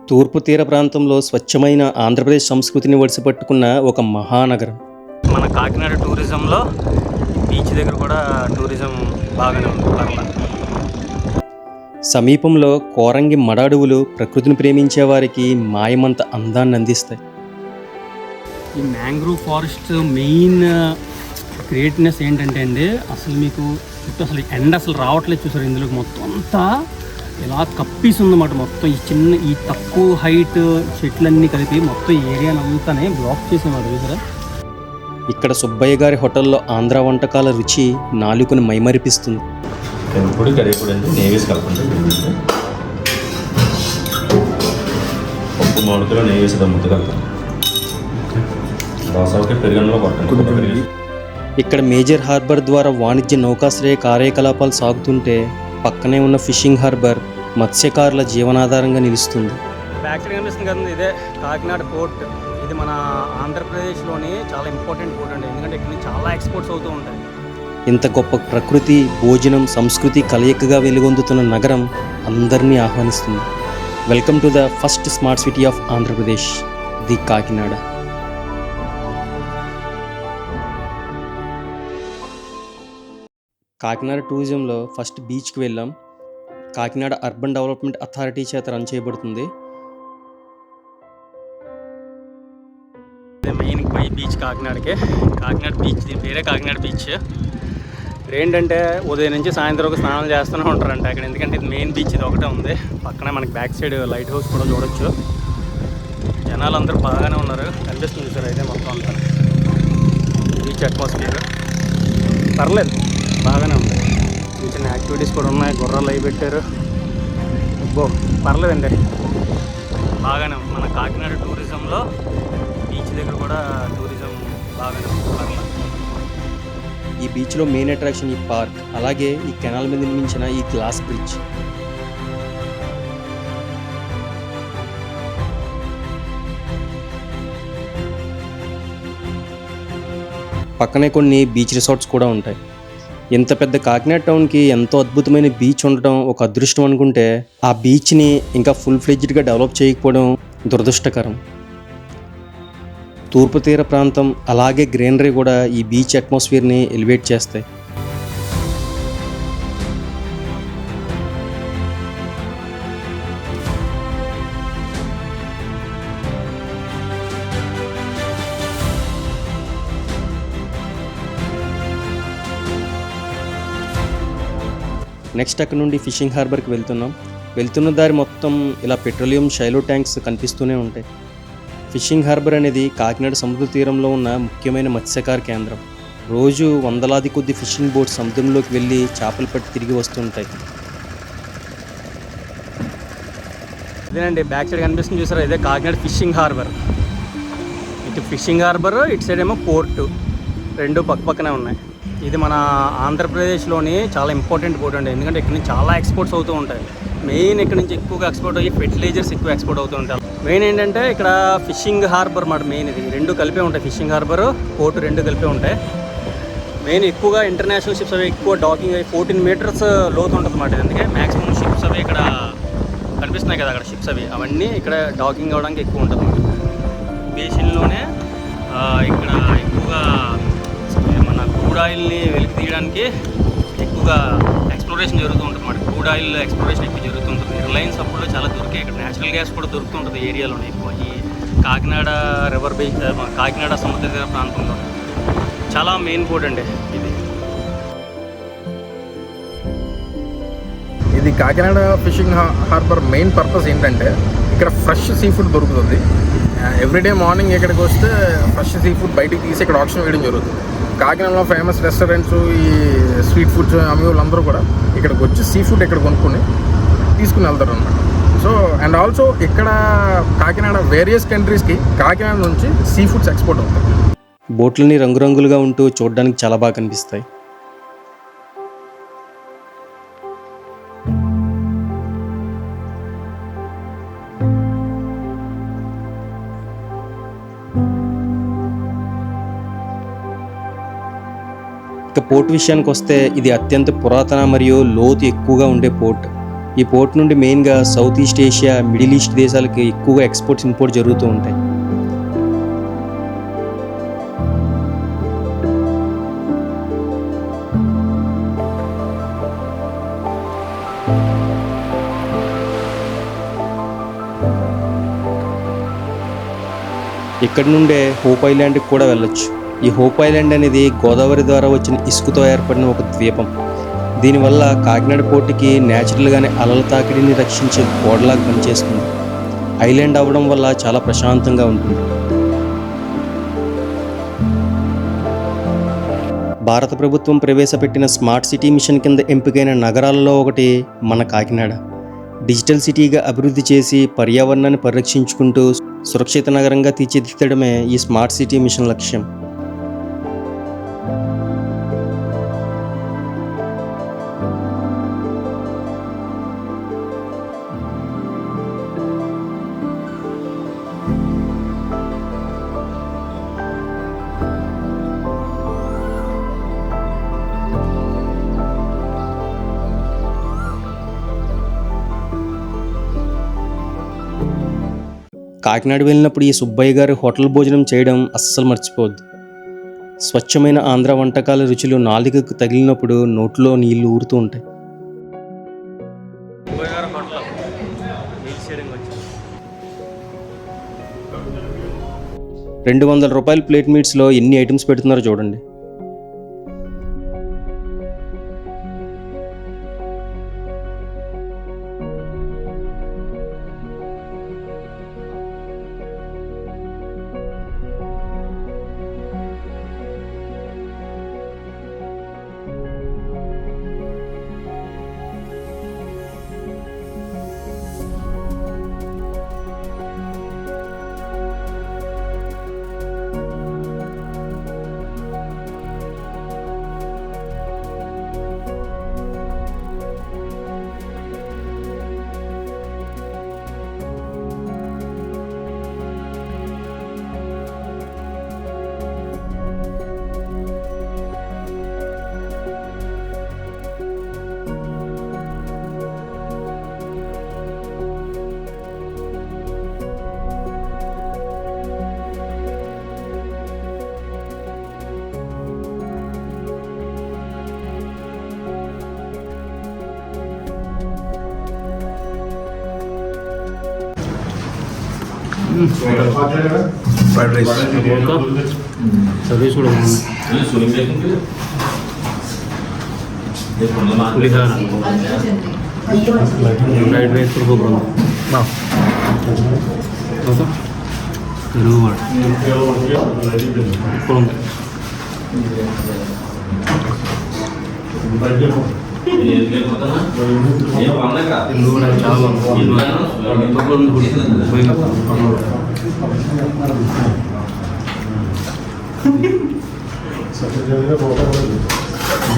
తూర్పు తీర ప్రాంతంలో స్వచ్ఛమైన ఆంధ్రప్రదేశ్ సంస్కృతిని ఒడిసిపట్టుకున్న ఒక మహానగరం. మన కాకినాడ టూరిజంలో బీచ్ దగ్గర కూడా టూరిజం బాగానే ఉంది. సమీపంలో కోరంగి మడాడువులు ప్రకృతిని ప్రేమించే వారికి మాయమంత అందాన్ని అందిస్తాయి. ఈ మ్యాంగ్రూవ్ ఫారెస్ట్ మెయిన్ గ్రేట్నెస్ ఏంటంటే అండి, అసలు మీకు చుట్టూ అసలు ఎండ అసలు రావట్లేదు. చూసారు, ఇందులోకి మొత్తం అంతా ఇలా కప్పేసి ఉందన్నమాట. మొత్తం ఈ తక్కువ హైట్ చెట్లన్నీ కలిపి మొత్తం ఏరియాని అంతానే బ్లాక్ చేసేవాడు. చూసారా, ఇక్కడ సుబ్బయ్య గారి హోటల్లో ఆంధ్ర వంటకాల రుచి నాలుకను మైమరిపిస్తుంది. ఇక్కడ మేజర్ హార్బర్ ద్వారా వాణిజ్య నౌకాశ్రయ కార్యకలాపాలు సాగుతుంటే పక్కనే ఉన్న ఫిషింగ్ హార్బర్ మత్స్యకారుల జీవనాధారంగా నిలుస్తుంది. బ్యాక్ సైడ్ కనిపిస్తుంది కదా, ఇదే కాకినాడ పోర్ట్. ఇది మన ఆంధ్రప్రదేశ్లోని చాలా ఇంపార్టెంట్ పోర్ట్ అండి, ఎందుకంటే ఇక్కడ నుంచి చాలా ఎక్స్పోర్ట్స్ అవుతూ ఉంటాయి. ఇంత గొప్ప ప్రకృతి, భోజనం, సంస్కృతి కలయికగా వెలుగొందుతున్న నగరం అందరినీ ఆహ్వానిస్తుంది. Welcome to the first smart city of Andhra Pradesh, the Kakinada. Kakinada టూరిజంలో ఫస్ట్ బీచ్కి వెళ్ళాం. కాకినాడ అర్బన్ డెవలప్మెంట్ అథారిటీ చేత రన్ చేయబడుతుంది. మెయిన్ ఈ బీచ్ కాకినాడకే, కాకినాడ బీచ్, దీని పేరే కాకినాడ బీచ్. ఏంటంటే ఉదయం నుంచి సాయంత్రం ఒక స్నానాలు చేస్తూనే ఉంటారంట ఇక్కడ, ఎందుకంటే ఇది మెయిన్ బీచ్ ఇది ఒకటే ఉంది. పక్కనే మనకి బ్యాక్ సైడ్ లైట్ హౌస్ కూడా చూడొచ్చు. జనాలు అందరూ బాగానే ఉన్నారు, కనిపిస్తుంది సార్. అయితే మొత్తం అంతా బీచ్ అట్మాస్ఫియర్ పర్లేదు, బాగానే ఉంది. చిన్న చిన్న యాక్టివిటీస్ కూడా ఉన్నాయి, గుర్రాలు అవి పెట్టారు. పర్లేదండి, బాగానే ఉంది. మన కాకినాడ టూరిజంలో బీచ్ దగ్గర కూడా టూరిజం బాగానే ఉంది, పర్లేదు. ఈ బీచ్లో మెయిన్ అట్రాక్షన్ ఈ పార్క్, అలాగే ఈ కెనాల్ మీద నిర్మించిన ఈ గ్లాస్ బ్రిడ్జ్. పక్కనే కొన్ని బీచ్ రిసార్ట్స్ కూడా ఉంటాయి. ఇంత పెద్ద కాకినాడ టౌన్కి ఎంతో అద్భుతమైన బీచ్ ఉండటం ఒక అదృష్టం అనుకుంటే, ఆ బీచ్ని ఇంకా ఫుల్ ఫ్లెడ్జ్డ్గా డెవలప్ చేయకపోవడం దురదృష్టకరం. తూర్పు తీర ప్రాంతం అలాగే గ్రీనరీ కూడా ఈ బీచ్ అట్మాస్ఫియర్ని ఎలివేట్ చేస్తాయి. నెక్స్ట్ అక్కడ నుండి ఫిషింగ్ హార్బర్కి వెళ్తున్న దారి మొత్తం ఇలా పెట్రోలియం షైలో ట్యాంక్స్ కనిపిస్తూనే ఉంటాయి. ఫిషింగ్ హార్బర్ అనేది కాకినాడ సముద్ర తీరంలో ఉన్న ముఖ్యమైన మత్స్యకార కేంద్రం. రోజు వందలాది కొద్ది ఫిషింగ్ బోట్స్ సముద్రంలోకి వెళ్ళి చేపలు పట్టి తిరిగి వస్తుంటాయి. ఇదేనండి బ్యాక్ సైడ్ కనిపిస్తుంది చూసారా, ఇదే కాకినాడ ఫిషింగ్ హార్బర్. ఇటు ఫిషింగ్ హార్బర్, ఇటు సైడ్ ఏమో పోర్టు, రెండు పక్కనే ఉన్నాయి. ఇది మన ఆంధ్రప్రదేశ్లోని చాలా ఇంపార్టెంట్ పోర్ట్ అండి, ఎందుకంటే ఇక్కడ నుంచి చాలా ఎక్స్పోర్ట్స్ అవుతూ ఉంటాయి. మెయిన్ ఇక్కడ నుంచి ఎక్కువగా ఎక్స్పోర్ట్ అయ్యి ఫెర్టిలైజర్స్ ఎక్కువ ఎక్స్పోర్ట్ అవుతూ ఉంటాయి. మెయిన్ ఏంటంటే ఇక్కడ ఫిషింగ్ హార్బర్ మాట, మెయిన్ ఇది రెండు కలిపే ఉంటాయి. ఫిషింగ్ హార్బర్, పోర్టు రెండు కలిపే ఉంటాయి. మెయిన్ ఎక్కువగా ఇంటర్నేషనల్ షిప్స్ అవి ఎక్కువ డాకింగ్ అవి 14 మీటర్స్ లోతు ఉంటుంది అన్నమాట. అందుకే మ్యాక్సిమం షిప్స్ అవి ఇక్కడ కనిపిస్తున్నాయి కదా, అక్కడ షిప్స్ అవి అవన్నీ ఇక్కడ డాకింగ్ అవ్వడానికి ఎక్కువ ఉంటుంది అన్నమాట. బేసిన్లోనే ఇక్కడ ఎక్కువగా మన క్రూడ్ ఆయిల్ని వెలికి తీయడానికి ఎక్కువగా ఎక్స్ప్లోరేషన్ జరుగుతూ ఉంటుంది అన్నమాట. క్రూడ్ ఆయిల్ ఎక్స్ప్లోరేషన్ ఎక్కువ జరుగుతుంటుంది. రిలయన్స్ అప్పుడు చాలా దొరికాయి ఇక్కడ, న్యాచురల్ గ్యాస్ కూడా దొరుకుతుంటుంది ఏరియాలోనే ఎక్కువ. ఈ కాకినాడ రివర్ బీచ్, కాకినాడ సముద్ర తీర ప్రాంతంలో చాలా మెయిన్ పోర్ట్ అండి ఇది. ఇది Kakinada fishing harbour main purpose ఏంటంటే ఇక్కడ ఫ్రెష్ సీ ఫుడ్ దొరుకుతుంది. ఎవ్రీడే మార్నింగ్ ఇక్కడికి వస్తే ఫ్రెష్ సీ ఫుడ్ బయటికి తీసి ఇక్కడ ఆప్షన్ వేయడం జరుగుతుంది. కాకినాడలో ఫేమస్ రెస్టారెంట్స్, ఈ స్ట్రీట్ ఫుడ్స్ అమ్మే వాళ్ళందరూ కూడా ఇక్కడికి వచ్చి సీ ఫుడ్ ఇక్కడ కొనుక్కొని తీసుకుని వెళ్తారు అన్నమాట. సో అండ్ ఆల్సో ఇక్కడ కాకినాడ వేరియస్ కంట్రీస్కి కాకినాడ నుంచి సీ ఫుడ్స్ ఎక్స్పోర్ట్ అవుతాయి. బోట్లని రంగురంగులుగా ఉంటూ చూడడానికి చాలా బాగా కనిపిస్తాయి. ఇక పోర్ట్ విషయానికి వస్తే ఇది అత్యంత పురాతన మరియు లోతు ఎక్కువగా ఉండే పోర్ట్. ఈ పోర్ట్ నుండి మెయిన్గా south east Asia, middle east దేశాలకి ఎక్కువగా ఎక్స్పోర్ట్స్ ఇంపోర్ట్ జరుగుతూ ఉంటాయి. ఇక్కడ నుండే హోప్ ఐలాండ్కి కూడా వెళ్ళొచ్చు. ఈ హోప్ ఐలాండ్ అనేది గోదావరి ద్వారా వచ్చిన ఇసుకతో ఏర్పడిన ఒక ద్వీపం. దీనివల్ల కాకినాడ పోర్టుకి న్యాచురల్గానే అలల తాకిడిని రక్షించే గోడలాగా పనిచేస్తుంది. ఐలాండ్ అవ్వడం వల్ల చాలా ప్రశాంతంగా ఉంటుంది. భారత ప్రభుత్వం ప్రవేశపెట్టిన స్మార్ట్ సిటీ మిషన్ కింద ఎంపికైన నగరాలలో ఒకటి మన కాకినాడ. డిజిటల్ సిటీగా అభివృద్ధి చేసి పర్యావరణాన్ని పరిరక్షించుకుంటూ సురక్షిత నగరంగా తీర్చిదిద్దడమే ఈ స్మార్ట్ సిటీ మిషన్ లక్ష్యం. కాకినాడ వెళ్ళినప్పుడు ఈ సుబ్బయ్య గారి హోటల్ భోజనం చేయడం అస్సలు మర్చిపోవద్దు. స్వచ్ఛమైన ఆంధ్ర వంటకాల రుచులు నాలుకకు తగిలినప్పుడు నోట్లో నీళ్లు ఊరుతూ ఉంటాయి. 200 రూపాయల ప్లేట్ మీట్స్లో ఎన్ని ఐటమ్స్ పెడుతున్నారో చూడండి. ఫ్రైడ్ రైస్ సర్వీస్ కూడా ఉంది. పులిహార, ఫ్రైడ్ రైస్ కూడా ఉంది. పెరుగు కూడా ఇప్పుడు ఉంది.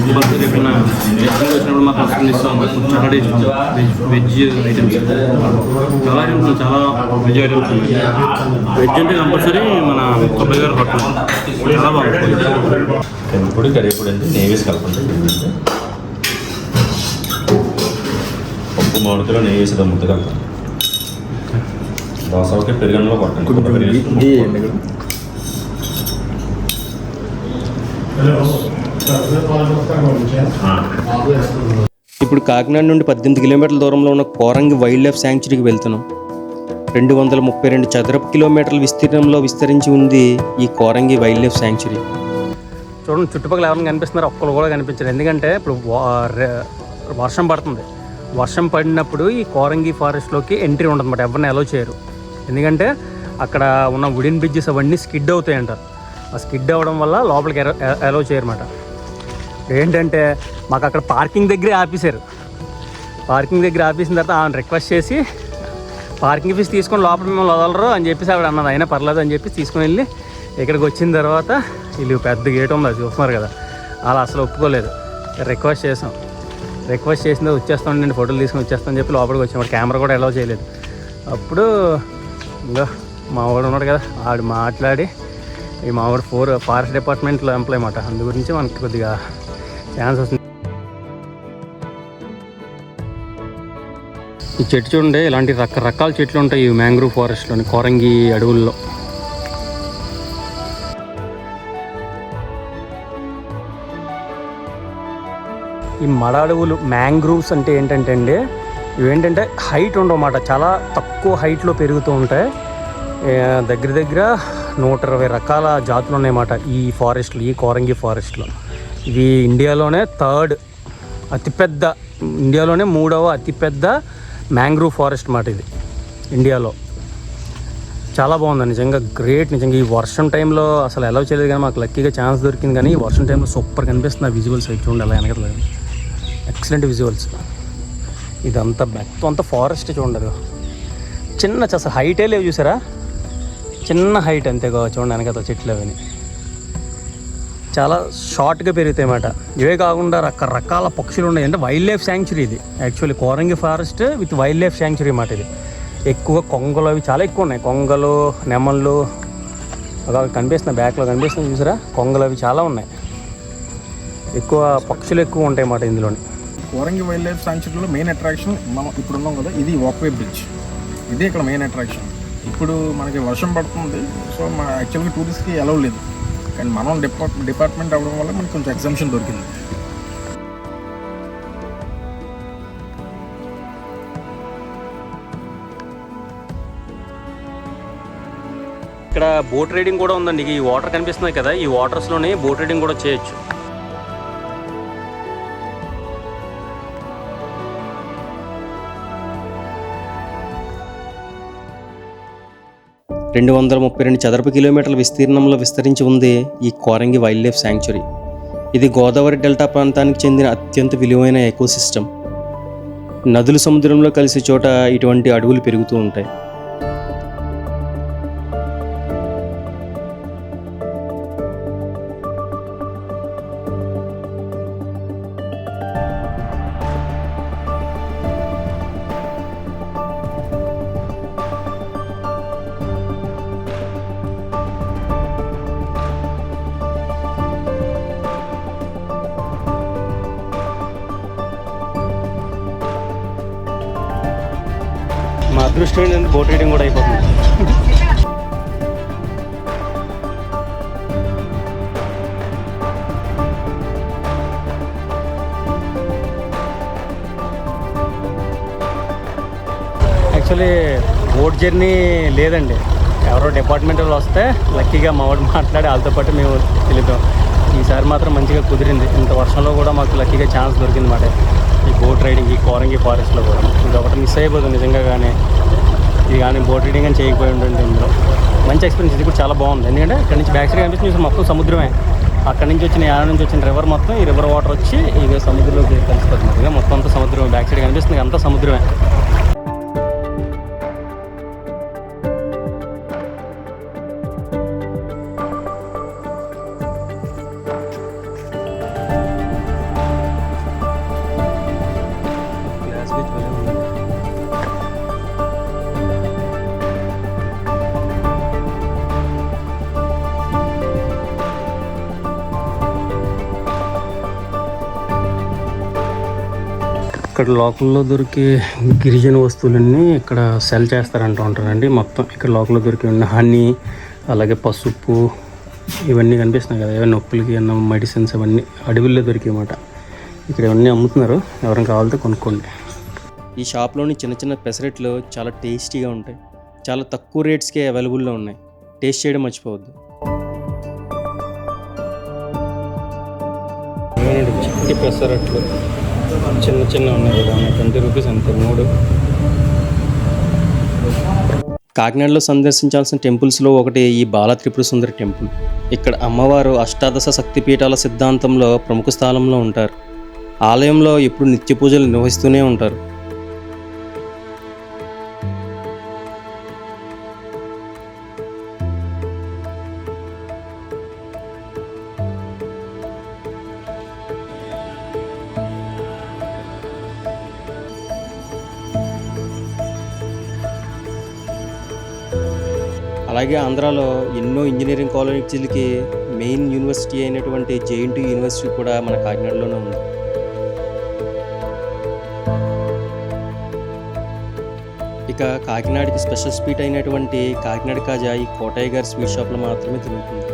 చాలా ఎప్పుడైనా వచ్చినప్పుడు మాకు అసలు ఇస్తాం. చాలా వెజ్ ఐటమ్స్, చాలా ఐటమ్స్, చాలా వెజ్ ఐటమ్స్ ఉన్నాయి. వెజ్ అంటే కంపల్సరీ మన సుబ్బయ్య గారి హోటల్ చాలా బాగుంటుంది. తెంపుడు కరివేపుడు అంటే నెయ్యి కలపండి. పప్పు మామిడిలో నెయ్యి వేసి ముద్ద కలపండి. దోస ఒకే పెరుగన్నంలో కొట్టండి. ఇప్పుడు కాకినాడ నుండి 18 కిలోమీటర్ల దూరంలో ఉన్న కోరంగి వైల్డ్ లైఫ్ శాంక్చురీకి వెళ్తున్నాం. 232 చదరపు కిలోమీటర్ల విస్తీర్ణంలో విస్తరించి ఉంది ఈ కోరంగి వైల్డ్ లైఫ్ శాంక్చురీ. చూడండి, చుట్టుపక్కల ఎవరైనా కనిపిస్తున్నారు, ఒక్కరు కూడా కనిపించారు. ఎందుకంటే ఇప్పుడు వర్షం పడుతుంది. వర్షం పడినప్పుడు ఈ కోరంగి ఫారెస్ట్లోకి ఎంట్రీ ఉండదన్నమాట, ఎవరిని అలో చేయరు. ఎందుకంటే అక్కడ ఉన్న వుడెన్ బ్రిడ్జెస్ అవన్నీ స్కిడ్ అవుతాయి అంటారు. ఆ స్కిడ్ అవ్వడం వల్ల లోపలికి అలో చేయరన్నమాట. ఏంటంటే మాకు అక్కడ పార్కింగ్ దగ్గరే ఆపేశారు. పార్కింగ్ దగ్గర ఆపేసిన తర్వాత ఆమెను రిక్వెస్ట్ చేసి పార్కింగ్ ఫీజు తీసుకొని లోపల మిమ్మల్ని వదలరు అని చెప్పేసి ఆవిడ అన్నది. అయినా పర్లేదు అని చెప్పి తీసుకుని వెళ్ళి ఇక్కడికి వచ్చిన తర్వాత వీళ్ళు పెద్ద గేట్ ఉంది, అది చూస్తున్నారు కదా, అలా అసలు ఒప్పుకోలేదు. రిక్వెస్ట్ చేసాం. రిక్వెస్ట్ చేసింది వచ్చేస్తాను, నేను ఫోటోలు తీసుకుని వచ్చేస్తాను చెప్పి లోపలికి వచ్చాం. వాడు కెమెరా కూడా అలౌ చేయలేదు. అప్పుడు ఇంకా మా వాడు ఉన్నాడు కదా, ఆడు మాట్లాడి, ఈ మా వాడు ఫారెస్ట్ డిపార్ట్మెంట్లో ఎంప్లాయ్ అన్నమాట, అందు గురించి మనకి కొద్దిగా ఛాన్స్ వస్తుంది. ఈ చెట్టు చూడండి, ఇలాంటి రకరకాల చెట్లు ఉంటాయి ఈ మ్యాంగ్రూవ్ ఫారెస్ట్లోని, కోరంగి అడవుల్లో. ఈ మడ అడవులు మ్యాంగ్రూవ్స్ అంటే ఏంటంటే అండి, ఇవేంటంటే హైట్ ఉండవన్నమాట, చాలా తక్కువ హైట్లో పెరుగుతూ ఉంటాయి. దగ్గర దగ్గర 120 రకాల జాతులు ఉన్నాయన్నమాట ఈ ఫారెస్ట్లో, ఈ కోరంగి ఫారెస్ట్లో. ఇది ఇండియాలోనే ఇండియాలోనే 3వ అతిపెద్ద మ్యాంగ్రూవ్ ఫారెస్ట్ మాట ఇది ఇండియాలో. చాలా బాగుంది నిజంగా, గ్రేట్. నిజంగా ఈ వర్షం టైంలో అసలు ఎలా చేయలేదు, కానీ మాకు లక్కీగా ఛాన్స్ దొరికింది. కానీ ఈ వర్షం టైంలో సూపర్ కనిపిస్తుంది ఆ విజువల్స్ అయితే చూడండి, అలా వెనకలేదు, ఎక్సలెంట్ విజువల్స్. ఇదంతా మొత్తం అంతా ఫారెస్ట్ చూడండి, చిన్న అసలు హైటే లేవు చూసారా, చిన్న హైట్ అంతేగా చూడండి వెనకతో చెట్లు అవన్నీ చాలా షార్ట్గా పెరుగుతాయి అన్నమాట. ఇవే కాకుండా రకరకాల పక్షులు ఉన్నాయి, అంటే వైల్డ్ లైఫ్ శాంక్చురీ ఇది actually, Coringa forest with wild life sanctuary అన్నమాట ఇది. ఎక్కువ కొంగలు అవి చాలా ఎక్కువ ఉన్నాయి, కొంగలు, నెమళ్ళు అలా కనిపిస్తున్నాయి, బ్యాక్లో కనిపిస్తున్నాయి చూసారా, కొంగలు అవి చాలా ఉన్నాయి, ఎక్కువ పక్షులు ఎక్కువ ఉంటాయి అన్నమాట ఇందులోని. కోరంగి వైల్డ్ లైఫ్ శాంక్చురీలో మెయిన్ అట్రాక్షన్ మనం ఇప్పుడు ఉన్నాం కదా, ఇది వాక్వే బ్రిడ్జ్, ఇదే ఇక్కడ మెయిన్ అట్రాక్షన్. ఇప్పుడు మనకి వర్షం పడుతుంది, సో మా యాక్చువల్గా టూరిస్ట్కి అలౌ లేదు, కానీ మనం డిపార్ట్మెంట్ అవ్వడం వల్ల మనకి కొంచెం ఎగ్జామ్షన్ దొరికింది. ఇక్కడ బోట్ రైడింగ్ కూడా ఉందండి, ఈ వాటర్ కనిపిస్తున్నాయి కదా, ఈ వాటర్స్లోనే బోట్ రైడింగ్ కూడా చేయొచ్చు. రెండు 232 చదరపు కిలోమీటర్ల విస్తీర్ణంలో విస్తరించి ఉంది ఈ కోరంగి వైల్డ్ లైఫ్ శాంక్చురీ. ఇది గోదావరి డెల్టా ప్రాంతానికి చెందిన అత్యంత విలువైన ఎకోసిస్టమ్. నదులు సముద్రంలో కలిసే చోట ఇటువంటి అడవులు పెరుగుతూ ఉంటాయి. మా అదృష్టం ఏంటంటే బోట్ రైడింగ్ కూడా అయిపోతుంది. యాక్చువల్లీ బోట్ జర్నీ లేదండి, ఎవరో డిపార్ట్మెంట్ వాళ్ళు వస్తే లక్కీగా మా వాడు మాట్లాడి వాళ్ళతో పాటు మేము వెళ్తాం. ఈసారి మాత్రం మంచిగా కుదిరింది, ఇంత వర్షంలో కూడా మాకు లక్కీగా ఛాన్స్ దొరికింది మాట ఈ బోట్ రైడింగ్ ఈ కోరంగి ఫారెస్ట్లో కూడా. ఇది ఒకటి మిస్ అయిపోతుంది నిజంగా, కానీ ఇది కానీ బోట్ రైడింగ్ అని చేయకపోయి ఉంటుంది. ఇందులో మంచి ఎక్స్పీరియన్స్, ఇది కూడా చాలా బాగుంది. ఎందుకంటే ఇక్కడ నుంచి బ్యాక్ సైడ్ కనిపిస్తుంది మొత్తం సముద్రమే, అక్కడ నుంచి వచ్చిన యాడ నుంచి వచ్చిన రివర్ మొత్తం ఈ రివర్ వాటర్ వచ్చి ఇదే సముద్రంలోకి కలిసిపోతుంది. మొత్తం అంతా సముద్రమే, బ్యాక్ సైడ్ కనిపిస్తుంది అంతా సముద్రమే. ఇక్కడ లోకల్లో దొరికే గిరిజన వస్తువులన్నీ ఇక్కడ సెల్ చేస్తారంటూ ఉంటారండి. మొత్తం ఇక్కడ లోకల్లో దొరికి ఉన్న హనీ, అలాగే పసుపు, ఇవన్నీ కనిపిస్తున్నాయి కదా, ఏవైనా నొప్పులకి అన్న మెడిసిన్స్ అవన్నీ అడవుల్లో దొరికేమాట. ఇక్కడ ఇవన్నీ అమ్ముతున్నారు, ఎవరైనా కావాలంటే కొనుక్కోండి. ఈ షాప్లోని చిన్న చిన్న పెసరెట్లు చాలా టేస్టీగా ఉంటాయి, చాలా తక్కువ రేట్స్కే అవైలబుల్లో ఉన్నాయి. టేస్ట్ చేయడం మర్చిపోవద్దు. చిట్టి పెసరట్లు చిన్న చిన్న ఉన్నాయి కదా, 20 రూపీస్ అంతే 3. కాకినాడలో సందర్శించాల్సిన టెంపుల్స్లో ఒకటి ఈ బాల త్రిపుర సుందరి టెంపుల్. ఇక్కడ అమ్మవారు అష్టాదశ శక్తిపీఠాల సిద్ధాంతంలో ప్రముఖ స్థానంలో ఉంటారు. ఆలయంలో ఎప్పుడు నిత్య పూజలు నిర్వహిస్తూనే ఉంటారు. అలాగే ఆంధ్రాలో ఎన్నో ఇంజనీరింగ్ కాలేజీలకి మెయిన్ యూనివర్సిటీ అయినటువంటి జేఎన్టీ యూనివర్సిటీ కూడా మన కాకినాడలోనే ఉంది. ఇక కాకినాడకి స్పెషల్ స్వీట్ అయినటువంటి కాకినాడ కాజా ఈ కోటయ్య గారి స్వీట్ షాప్లో మాత్రమే దొరుకుతుంది.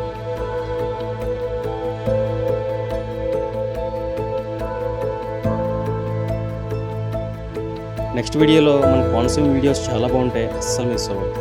నెక్స్ట్ వీడియోలో మన కోనసీమ వీడియోస్ చాలా బాగుంటాయి, అస్సలు మిస్ అవ్వదు.